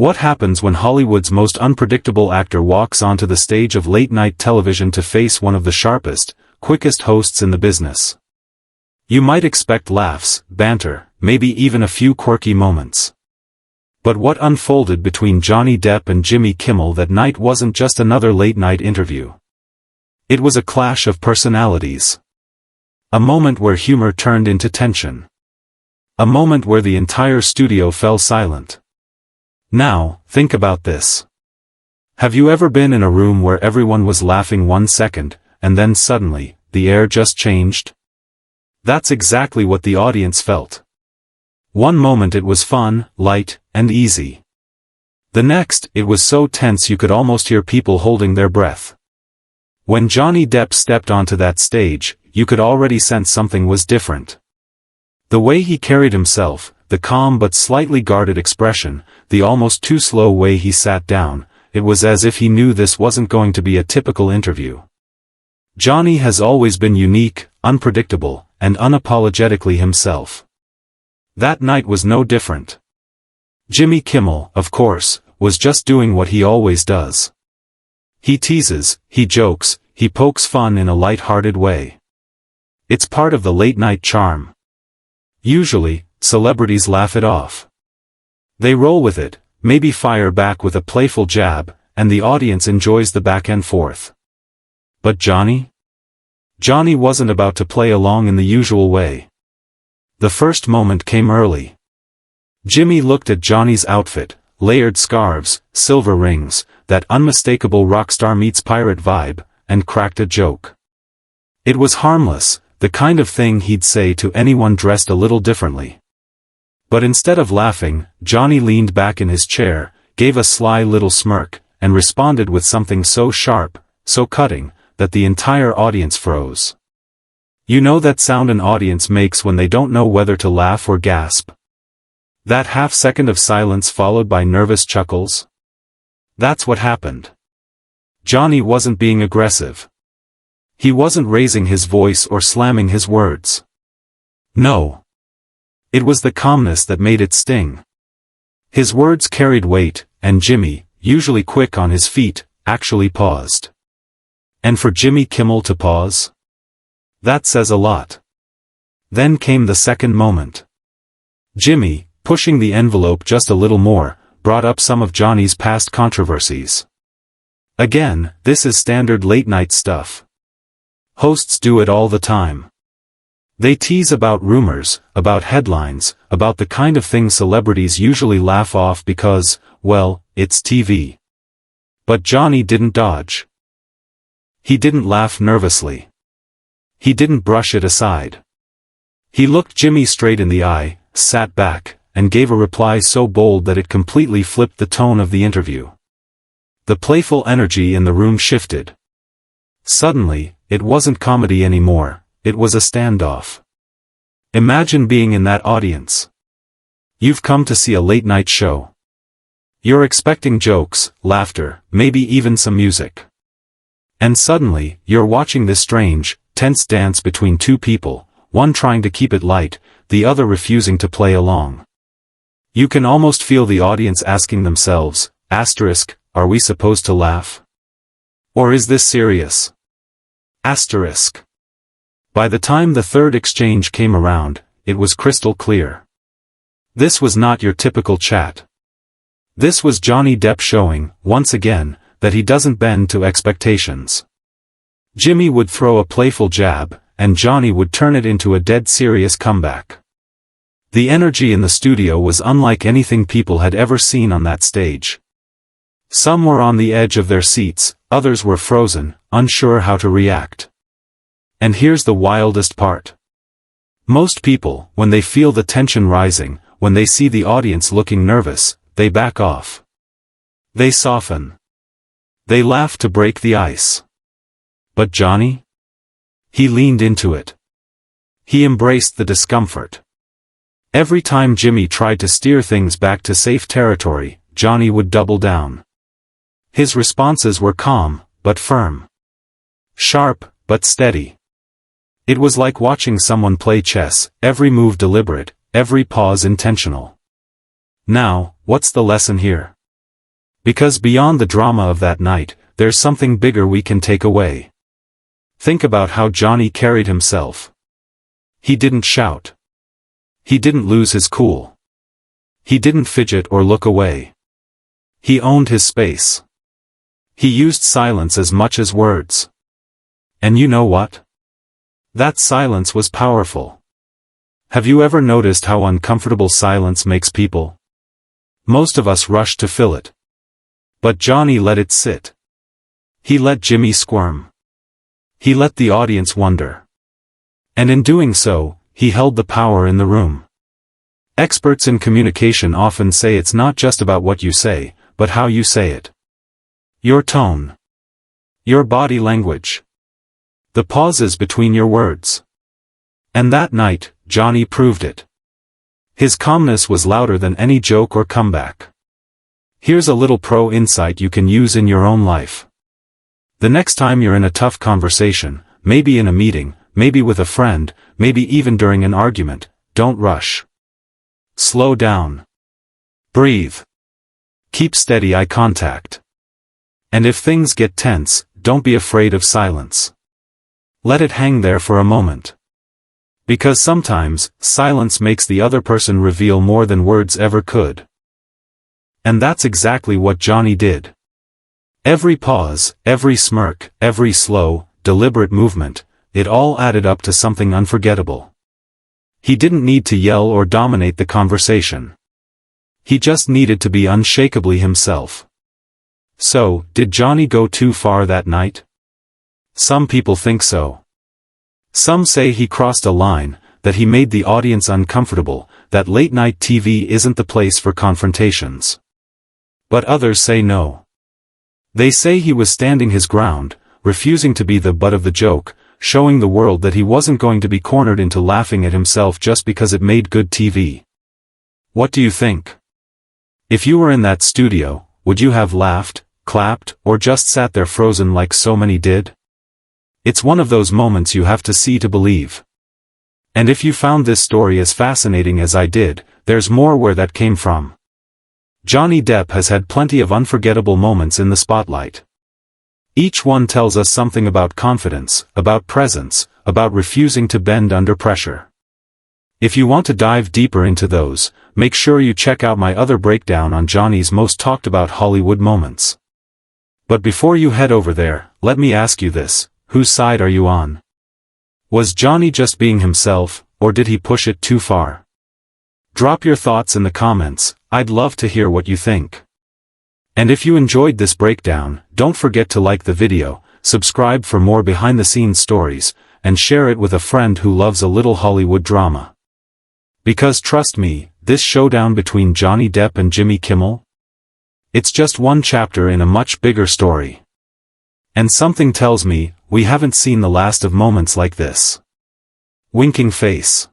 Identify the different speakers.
Speaker 1: What happens when Hollywood's most unpredictable actor walks onto the stage of late-night television to face one of the sharpest, quickest hosts in the business? You might expect laughs, banter, maybe even a few quirky moments. But what unfolded between Johnny Depp and Jimmy Kimmel that night wasn't just another late-night interview. It was a clash of personalities. A moment where humor turned into tension. A moment where the entire studio fell silent. Now, think about this. Have you ever been in a room where everyone was laughing 1 second, and then suddenly, the air just changed? That's exactly what the audience felt. One moment it was fun, light, and easy. The next, it was so tense you could almost hear people holding their breath. When Johnny Depp stepped onto that stage, you could already sense something was different. The way he carried himself, the calm but slightly guarded expression, the almost too slow way he sat down, it was as if he knew this wasn't going to be a typical interview. Johnny has always been unique, unpredictable, and unapologetically himself. That night was no different. Jimmy Kimmel, of course, was just doing what he always does. He teases, he jokes, he pokes fun in a light-hearted way. It's part of the late-night charm. Usually, celebrities laugh it off. They roll with it, maybe fire back with a playful jab, and the audience enjoys the back and forth. But Johnny? Johnny wasn't about to play along in the usual way. The first moment came early. Jimmy looked at Johnny's outfit, layered scarves, silver rings, that unmistakable rockstar meets pirate vibe, and cracked a joke. It was harmless, the kind of thing he'd say to anyone dressed a little differently. But instead of laughing, Johnny leaned back in his chair, gave a sly little smirk, and responded with something so sharp, so cutting, that the entire audience froze. You know that sound an audience makes when they don't know whether to laugh or gasp? That half-second of silence followed by nervous chuckles? That's what happened. Johnny wasn't being aggressive. He wasn't raising his voice or slamming his words. No. It was the calmness that made it sting. His words carried weight, and Jimmy, usually quick on his feet, actually paused. And for Jimmy Kimmel to pause? That says a lot. Then came the second moment. Jimmy, pushing the envelope just a little more, brought up some of Johnny's past controversies. Again, this is standard late-night stuff. Hosts do it all the time. They tease about rumors, about headlines, about the kind of things celebrities usually laugh off because, well, it's TV. But Johnny didn't dodge. He didn't laugh nervously. He didn't brush it aside. He looked Jimmy straight in the eye, sat back, and gave a reply so bold that it completely flipped the tone of the interview. The playful energy in the room shifted. Suddenly, it wasn't comedy anymore, it was a standoff. Imagine being in that audience. You've come to see a late-night show. You're expecting jokes, laughter, maybe even some music. And suddenly, you're watching this strange, tense dance between two people, one trying to keep it light, the other refusing to play along. You can almost feel the audience asking themselves, asterisk, are we supposed to laugh? Or is this serious? Asterisk. By the time the third exchange came around, it was crystal clear. This was not your typical chat. This was Johnny Depp showing, once again, that he doesn't bend to expectations. Jimmy would throw a playful jab, and Johnny would turn it into a dead serious comeback. The energy in the studio was unlike anything people had ever seen on that stage. Some were on the edge of their seats, others were frozen, unsure how to react. And here's the wildest part. Most people, when they feel the tension rising, when they see the audience looking nervous, they back off. They soften. They laugh to break the ice. But Johnny? He leaned into it. He embraced the discomfort. Every time Jimmy tried to steer things back to safe territory, Johnny would double down. His responses were calm, but firm. Sharp, but steady. It was like watching someone play chess, every move deliberate, every pause intentional. Now, what's the lesson here? Because beyond the drama of that night, there's something bigger we can take away. Think about how Johnny carried himself. He didn't shout. He didn't lose his cool. He didn't fidget or look away. He owned his space. He used silence as much as words. And you know what? That silence was powerful. Have you ever noticed how uncomfortable silence makes people? Most of us rush to fill it. But Johnny let it sit. He let Jimmy squirm. He let the audience wonder. And in doing so, he held the power in the room. Experts in communication often say it's not just about what you say, but how you say it. Your tone. Your body language. The pauses between your words. And that night, Johnny proved it. His calmness was louder than any joke or comeback. Here's a little pro insight you can use in your own life. The next time you're in a tough conversation, maybe in a meeting, maybe with a friend, maybe even during an argument, don't rush. Slow down. Breathe. Keep steady eye contact. And if things get tense, don't be afraid of silence. Let it hang there for a moment. Because sometimes, silence makes the other person reveal more than words ever could. And that's exactly what Johnny did. Every pause, every smirk, every slow, deliberate movement, it all added up to something unforgettable. He didn't need to yell or dominate the conversation. He just needed to be unshakably himself. So, did Johnny go too far that night? Some people think so. Some say he crossed a line, that he made the audience uncomfortable, that late-night TV isn't the place for confrontations. But others say no. They say he was standing his ground, refusing to be the butt of the joke, showing the world that he wasn't going to be cornered into laughing at himself just because it made good TV. What do you think? If you were in that studio, would you have laughed, clapped, or just sat there frozen like so many did? It's one of those moments you have to see to believe. And if you found this story as fascinating as I did, there's more where that came from. Johnny Depp has had plenty of unforgettable moments in the spotlight. Each one tells us something about confidence, about presence, about refusing to bend under pressure. If you want to dive deeper into those, make sure you check out my other breakdown on Johnny's most talked about Hollywood moments. But before you head over there, let me ask you this, whose side are you on? Was Johnny just being himself, or did he push it too far? Drop your thoughts in the comments, I'd love to hear what you think. And if you enjoyed this breakdown, don't forget to like the video, subscribe for more behind-the-scenes stories, and share it with a friend who loves a little Hollywood drama. Because trust me, this showdown between Johnny Depp and Jimmy Kimmel? It's just one chapter in a much bigger story. And something tells me, we haven't seen the last of moments like this. Winking face.